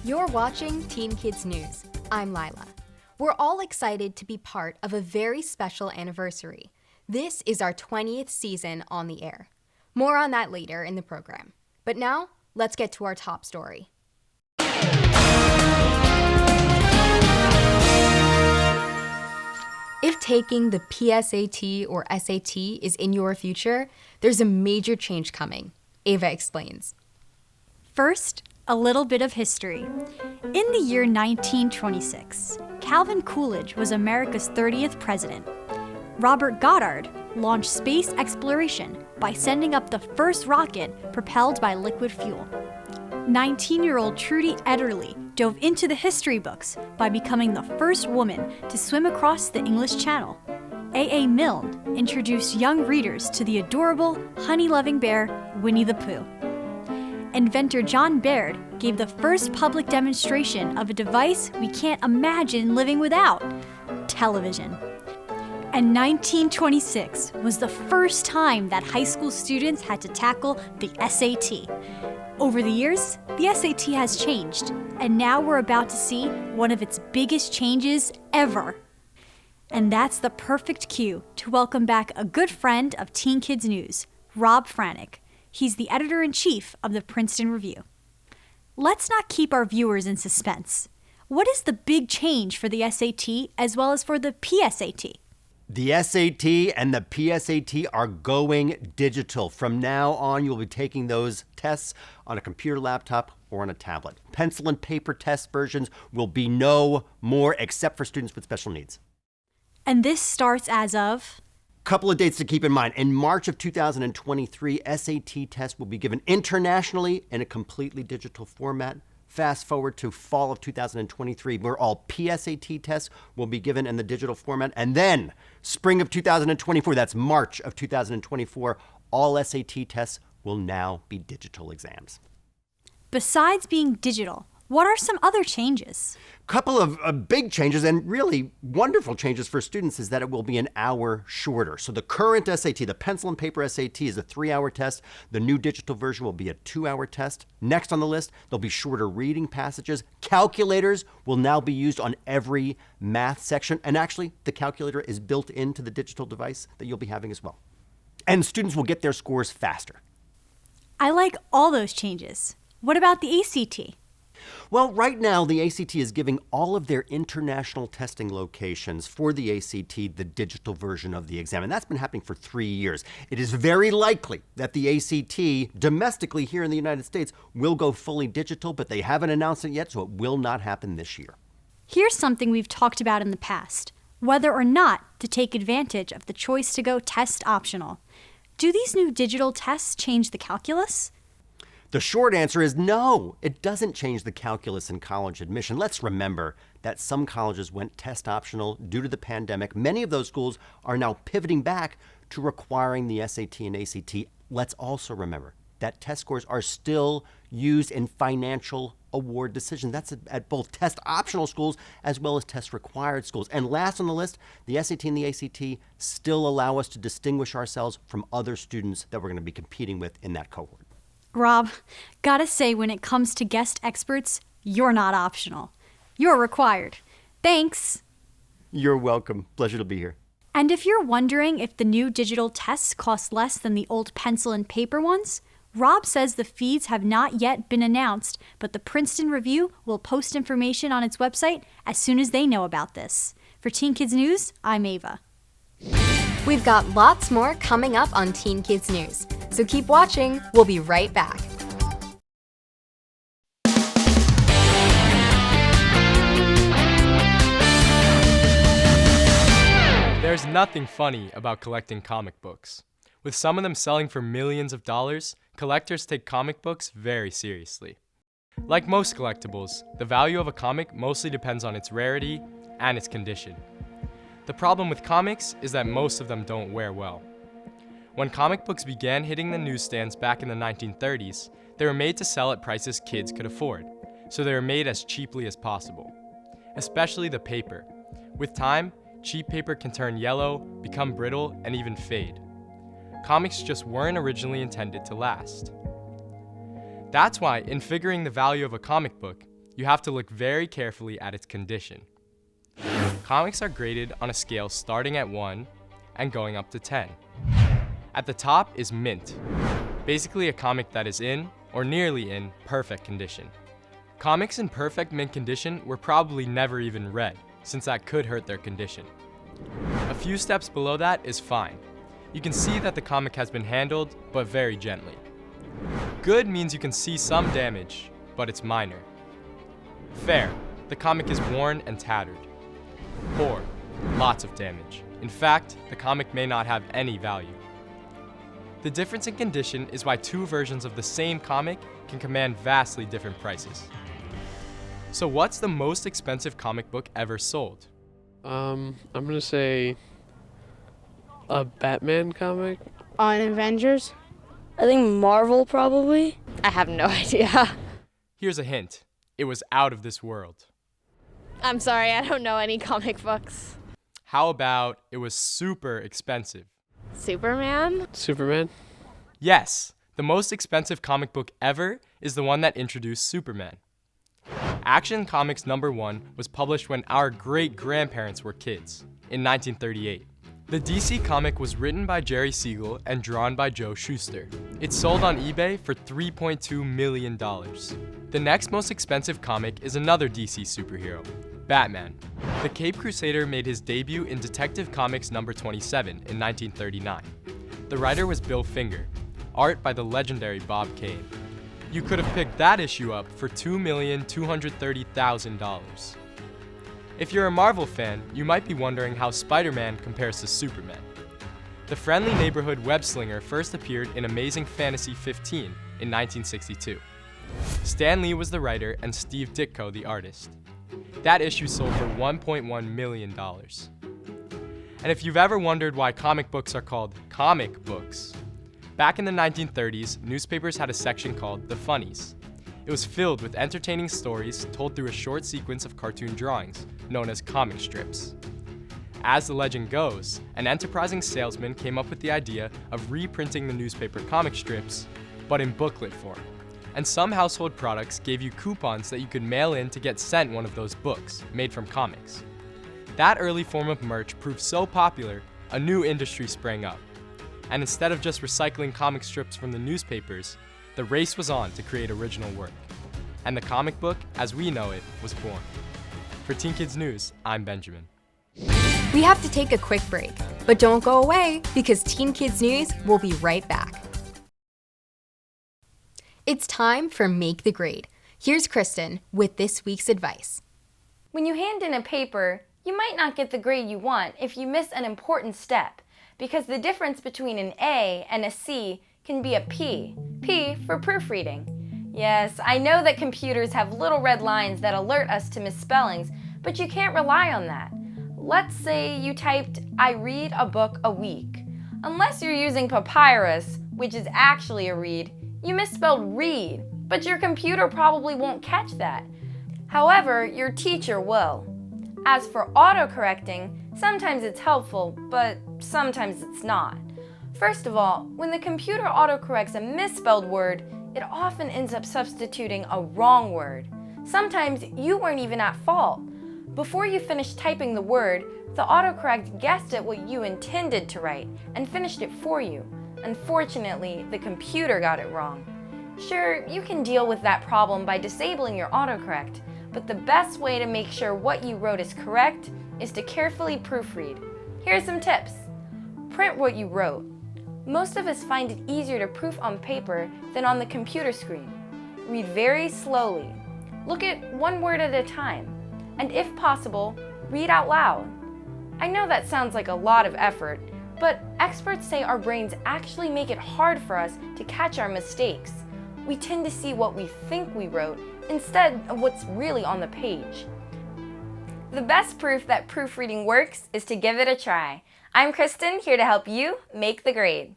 You're watching Teen Kids News. I'm Lila. We're all excited to be part of a very special anniversary. This is our 20th season on the air. More on that later in the program. But now, let's get to our top story. If taking the PSAT or SAT is in your future, there's a major change coming. Ava explains. First, a little bit of history. In the year 1926, Calvin Coolidge was America's 30th president. Robert Goddard launched space exploration by sending up the first rocket propelled by liquid fuel. 19-year-old Trudy Ederle dove into the history books by becoming the first woman to swim across the English Channel. A.A. Milne introduced young readers to the adorable, honey-loving bear, Winnie the Pooh. Inventor John Baird gave the first public demonstration of a device we can't imagine living without: television. And 1926 was the first time that high school students had to tackle the SAT. Over the years, the SAT has changed, and now we're about to see one of its biggest changes ever. And that's the perfect cue to welcome back a good friend of Teen Kids News, Rob Franek. He's the editor-in-chief of the Princeton Review. Let's not keep our viewers in suspense. What is the big change for the SAT as well as for the PSAT? The SAT and the PSAT are going digital. From now on, you'll be taking those tests on a computer laptop or on a tablet. Pencil and paper test versions will be no more, except for students with special needs. And this starts as of? Couple of dates to keep in mind. In March of 2023, SAT tests will be given internationally in a completely digital format. Fast forward to fall of 2023, where all PSAT tests will be given in the digital format. And then spring of 2024, that's March of 2024, all SAT tests will now be digital exams. Besides being digital, what are some other changes? Couple of big changes and really wonderful changes for students is that it will be an hour shorter. So the current SAT, the pencil and paper SAT, is a 3-hour test. The new digital version will be a 2-hour test. Next on the list, there'll be shorter reading passages. Calculators will now be used on every math section. And actually, the calculator is built into the digital device that you'll be having as well. And students will get their scores faster. I like all those changes. What about the ACT? Well, right now, the ACT is giving all of their international testing locations for the ACT the digital version of the exam, and that's been happening for 3 years. It is very likely that the ACT domestically here in the United States will go fully digital, but they haven't announced it yet, so it will not happen this year. Here's something we've talked about in the past: whether or not to take advantage of the choice to go test optional. Do these new digital tests change the calculus? The short answer is no, it doesn't change the calculus in college admission. Let's remember that some colleges went test optional due to the pandemic. Many of those schools are now pivoting back to requiring the SAT and ACT. Let's also remember that test scores are still used in financial award decisions. That's at both test optional schools as well as test required schools. And last on the list, the SAT and the ACT still allow us to distinguish ourselves from other students that we're going to be competing with in that cohort. Rob, gotta say, when it comes to guest experts, you're not optional. You're required. Thanks. You're welcome. Pleasure to be here. And if you're wondering if the new digital tests cost less than the old pencil and paper ones, Rob says the fees have not yet been announced, but the Princeton Review will post information on its website as soon as they know about this. For Teen Kids News, I'm Ava. We've got lots more coming up on Teen Kids News, so keep watching. We'll be right back. There's nothing funny about collecting comic books. With some of them selling for millions of dollars, collectors take comic books very seriously. Like most collectibles, the value of a comic mostly depends on its rarity and its condition. The problem with comics is that most of them don't wear well. When comic books began hitting the newsstands back in the 1930s, they were made to sell at prices kids could afford, so they were made as cheaply as possible. Especially the paper. With time, cheap paper can turn yellow, become brittle, and even fade. Comics just weren't originally intended to last. That's why, in figuring the value of a comic book, you have to look very carefully at its condition. Comics are graded on a scale starting at 1 and going up to 10. At the top is mint, basically a comic that is in, or nearly in, perfect condition. Comics in perfect mint condition were probably never even read, since that could hurt their condition. A few steps below that is fine. You can see that the comic has been handled, but very gently. Good means you can see some damage, but it's minor. Fair, the comic is worn and tattered. Poor, lots of damage. In fact, the comic may not have any value. The difference in condition is why two versions of the same comic can command vastly different prices. So what's the most expensive comic book ever sold? I'm gonna say a Batman comic. On Avengers? I think Marvel probably. I have no idea. Here's a hint. It was out of this world. I'm sorry, I don't know any comic books. How about it was super expensive? Superman? Superman? Yes, the most expensive comic book ever is the one that introduced Superman. Action Comics #1 was published when our great-grandparents were kids, in 1938. The DC comic was written by Jerry Siegel and drawn by Joe Shuster. It sold on eBay for $3.2 million. The next most expensive comic is another DC superhero, Batman. The Cape Crusader made his debut in Detective Comics #27 in 1939. The writer was Bill Finger, art by the legendary Bob Kane. You could have picked that issue up for $2,230,000. If you're a Marvel fan, you might be wondering how Spider-Man compares to Superman. The friendly neighborhood web-slinger first appeared in Amazing Fantasy 15 in 1962. Stan Lee was the writer and Steve Ditko the artist. That issue sold for $1.1 million. And if you've ever wondered why comic books are called comic books, back in the 1930s, newspapers had a section called The Funnies. It was filled with entertaining stories told through a short sequence of cartoon drawings, known as comic strips. As the legend goes, an enterprising salesman came up with the idea of reprinting the newspaper comic strips, but in booklet form. And some household products gave you coupons that you could mail in to get sent one of those books, made from comics. That early form of merch proved so popular, a new industry sprang up. And instead of just recycling comic strips from the newspapers, the race was on to create original work. And the comic book, as we know it, was born. For Teen Kids News, I'm Benjamin. We have to take a quick break, but don't go away because Teen Kids News will be right back. It's time for Make the Grade. Here's Christin with this week's advice. When you hand in a paper, you might not get the grade you want if you miss an important step, because the difference between an A and a C can be a P. P for proofreading. Yes, I know that computers have little red lines that alert us to misspellings, but you can't rely on that. Let's say you typed, "I read a book a week." Unless you're using papyrus, which is actually a read, you misspelled read, but your computer probably won't catch that. However, your teacher will. As for autocorrecting, sometimes it's helpful, but sometimes it's not. First of all, when the computer autocorrects a misspelled word, it often ends up substituting a wrong word. Sometimes you weren't even at fault. Before you finished typing the word, the autocorrect guessed at what you intended to write and finished it for you. Unfortunately, the computer got it wrong. Sure, you can deal with that problem by disabling your autocorrect, but the best way to make sure what you wrote is correct is to carefully proofread. Here are some tips. Print what you wrote. Most of us find it easier to proof on paper than on the computer screen. Read very slowly. Look at one word at a time. And if possible, read out loud. I know that sounds like a lot of effort, but experts say our brains actually make it hard for us to catch our mistakes. We tend to see what we think we wrote instead of what's really on the page. The best proof that proofreading works is to give it a try. I'm Christin, here to help you make the grade.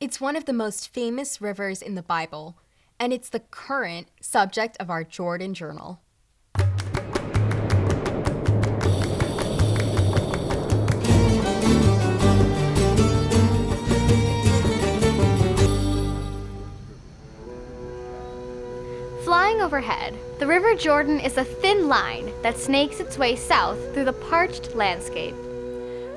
It's one of the most famous rivers in the Bible, and it's the current subject of our Jordan Journal. Flying Flying overhead, the River Jordan is a thin line that snakes its way south through the parched landscape.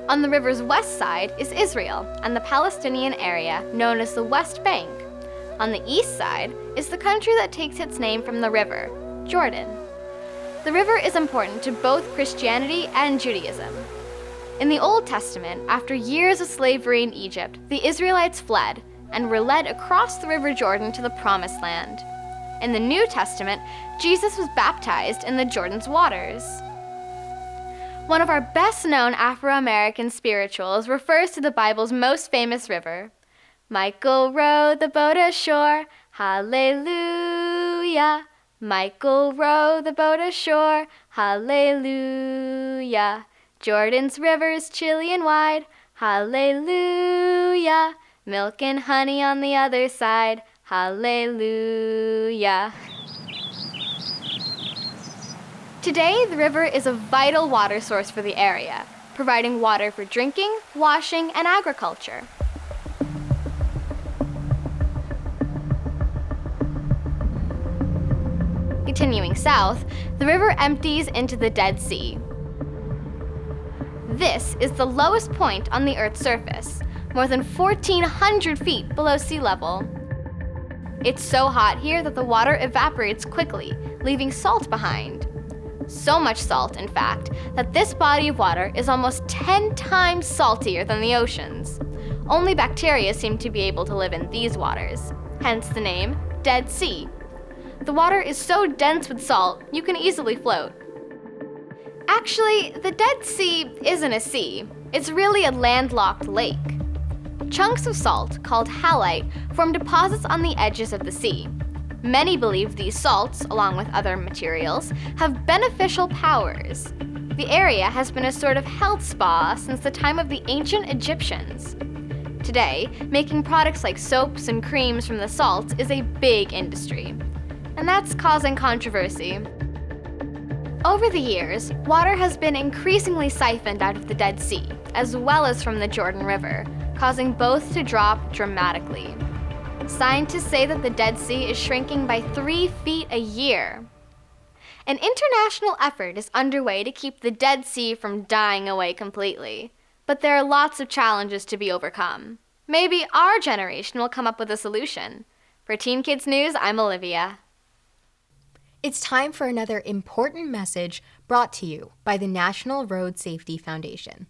On the river's west side is Israel and the Palestinian area known as the West Bank. On the east side is the country that takes its name from the river, Jordan. The river is important to both Christianity and Judaism. In the Old Testament, after years of slavery in Egypt, the Israelites fled and were led across the River Jordan to the Promised Land. In the New Testament, Jesus was baptized in the Jordan's waters. One of our best-known Afro-American spirituals refers to the Bible's most famous river. Michael rowed the boat ashore, hallelujah. Michael rowed the boat ashore, hallelujah. Jordan's river's chilly and wide, hallelujah. Milk and honey on the other side, hallelujah. Today, the river is a vital water source for the area, providing water for drinking, washing, and agriculture. Continuing south, the river empties into the Dead Sea. This is the lowest point on the Earth's surface, more than 1,400 feet below sea level. It's so hot here that the water evaporates quickly, leaving salt behind. So much salt, in fact, that this body of water is almost 10 times saltier than the oceans. Only bacteria seem to be able to live in these waters, hence the name Dead Sea. The water is so dense with salt, you can easily float. Actually, the Dead Sea isn't a sea. It's really a landlocked lake. Chunks of salt, called halite, form deposits on the edges of the sea. Many believe these salts, along with other materials, have beneficial powers. The area has been a sort of health spa since the time of the ancient Egyptians. Today, making products like soaps and creams from the salts is a big industry, and that's causing controversy. Over the years, water has been increasingly siphoned out of the Dead Sea, as well as from the Jordan River, causing both to drop dramatically. Scientists say that the Dead Sea is shrinking by 3 feet a year. An international effort is underway to keep the Dead Sea from dying away completely, but there are lots of challenges to be overcome. Maybe our generation will come up with a solution. For Teen Kids News, I'm Olivia. It's time for another important message brought to you by the National Road Safety Foundation.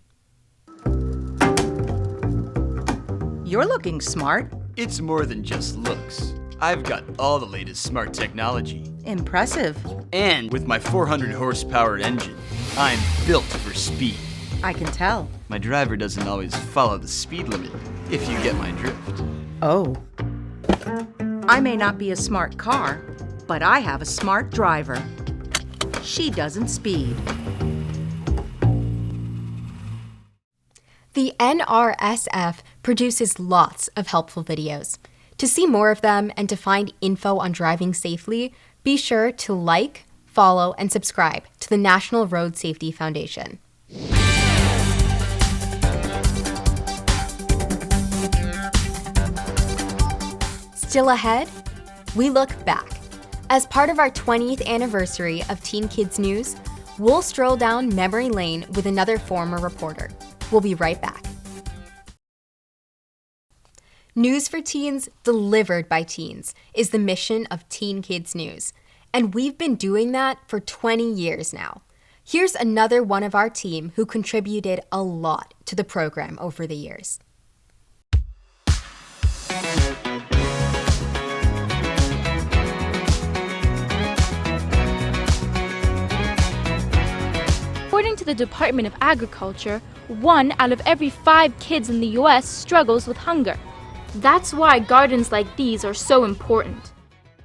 You're looking smart. It's more than just looks. I've got all the latest smart technology. Impressive. And with my 400 horsepower engine, I'm built for speed. I can tell. My driver doesn't always follow the speed limit, if you get my drift. Oh. I may not be a smart car, but I have a smart driver. She doesn't speed. The NRSF produces lots of helpful videos. To see more of them and to find info on driving safely, be sure to like, follow, and subscribe to the National Road Safety Foundation. Still ahead, we look back. As part of our 20th anniversary of Teen Kids News, we'll stroll down memory lane with another former reporter. We'll be right back. News for teens delivered by teens is the mission of Teen Kids News, and we've been doing that for 20 years now. Here's another one of our team who contributed a lot to the program over the years. According to the Department of Agriculture, 1 out of every 5 kids in the U.S. struggles with hunger. That's why gardens like these are so important.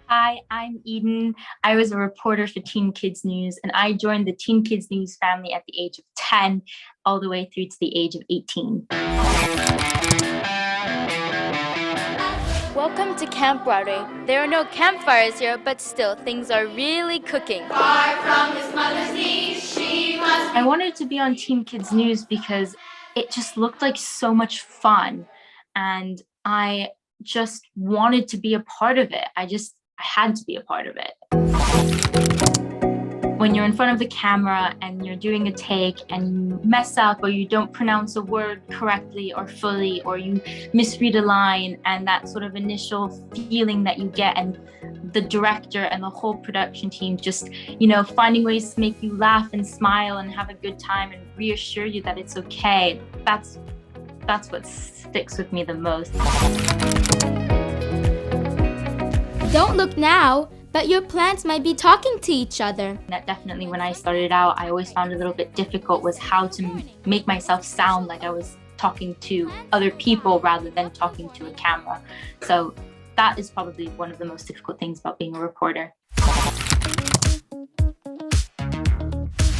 Hi, I'm Eden. I was a reporter for Teen Kids News, and I joined the Teen Kids News family at the age of 10, all the way through to the age of 18. Welcome to Camp Broadway. There are no campfires here, but still, things are really cooking. Far from his mother's knees, she must. I wanted to be on Teen Kids News because it just looked like so much fun, and I just wanted to be a part of it. I I had to be a part of it. When you're in front of the camera and you're doing a take and you mess up or you don't pronounce a word correctly or fully, or you misread a line, and that sort of initial feeling that you get, and the director and the whole production team just, finding ways to make you laugh and smile and have a good time and reassure you that it's okay, that's what sticks with me the most. Don't look now, but your plants might be talking to each other. That definitely, when I started out, I always found a little bit difficult was how to make myself sound like I was talking to other people rather than talking to a camera. So that is probably one of the most difficult things about being a reporter.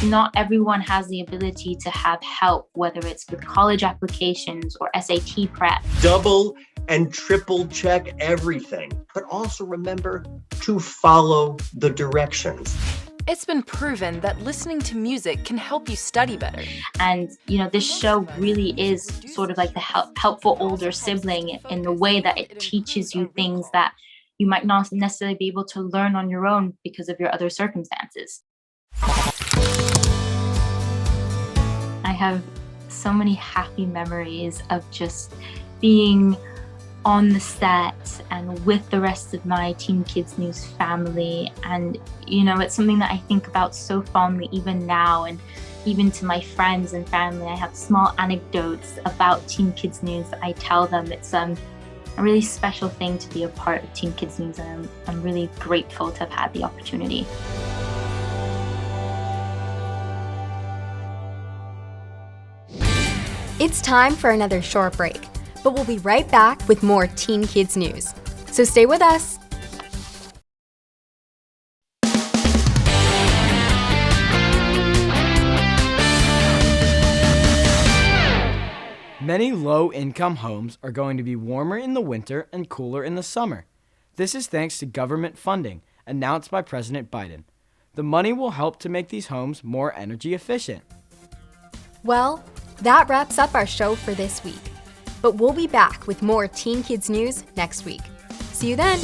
Not everyone has the ability to have help, whether it's with college applications or SAT prep. Double and triple check everything, but also remember to follow the directions. It's been proven that listening to music can help you study better. And, this show really is sort of like the helpful older sibling in the way that it teaches you things that you might not necessarily be able to learn on your own because of your other circumstances. I have so many happy memories of just being on the set and with the rest of my Teen Kids News family. And, it's something that I think about so fondly even now. And even to my friends and family, I have small anecdotes about Teen Kids News that I tell them. It's a really special thing to be a part of Teen Kids News, and I'm really grateful to have had the opportunity. It's time for another short break, but we'll be right back with more Teen Kids News. So stay with us. Many low-income homes are going to be warmer in the winter and cooler in the summer. This is thanks to government funding announced by President Biden. The money will help to make these homes more energy efficient. Well, that wraps up our show for this week. But we'll be back with more Teen Kids News next week. See you then!